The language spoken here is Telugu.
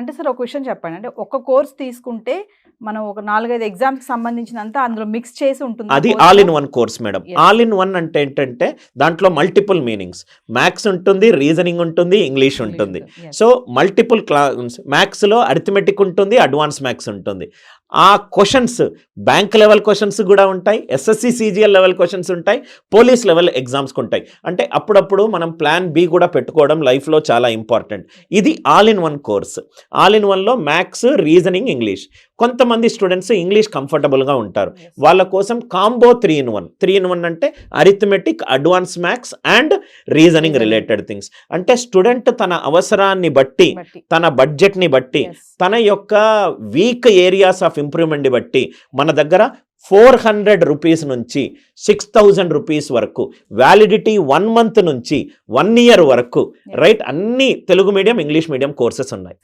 అంటే సార్ ఒక విషయం చెప్పండి, అంటే ఒక కోర్స్ తీసుకుంటే మనం ఒక 4-5 ఎగ్జామ్స్ సంబంధించినంత అందులో మిక్స్ చేసి ఉంటుంది. అది all in one course madam. All in one అంటే ఏంటంటే దాంట్లో మల్టిపుల్ మీనింగ్స్, మ్యాథ్స్ ఉంటుంది, రీజనింగ్ ఉంటుంది, ఇంగ్లీష్ ఉంటుంది. సో మల్టిపుల్ మ్యాథ్స్ లో అరిథమెటిక్ ఉంటుంది, అడ్వాన్స్ మ్యాథ్స్ ఉంటుంది. ఆ క్వశ్చన్స్ బ్యాంక్ లెవెల్ క్వశ్చన్స్ కూడా ఉంటాయి, ఎస్ఎస్సి సిజిఎల్ లెవెల్ క్వశ్చన్స్ ఉంటాయి, పోలీస్ లెవెల్ ఎగ్జామ్స్కి ఉంటాయి. అంటే అప్పుడప్పుడు మనం ప్లాన్ బి కూడా పెట్టుకోవడం లైఫ్లో చాలా ఇంపార్టెంట్. ఇది all in one course. All in వన్లో మ్యాథ్స్, రీజనింగ్, ఇంగ్లీష్. కొంతమంది స్టూడెంట్స్ ఇంగ్లీష్ కంఫర్టబుల్గా ఉంటారు, వాళ్ళ కోసం కాంబో 3-in-1. 3-in-1 అంటే arithmetic, advance maths and reasoning related things. అంటే స్టూడెంట్ తన అవసరాన్ని బట్టి, తన బడ్జెట్ని బట్టి, తన యొక్క వీక్ ఏరియాస్ ఆఫ్ ఇంప్రూవ్మెంట్ని బట్టి మన దగ్గర 400 రూపీస్ నుంచి 6000 రూపీస్ వరకు, వ్యాలిడిటీ 1 month నుంచి 1 year వరకు, రైట్, అన్ని Telugu medium, English medium courses ఉన్నాయి.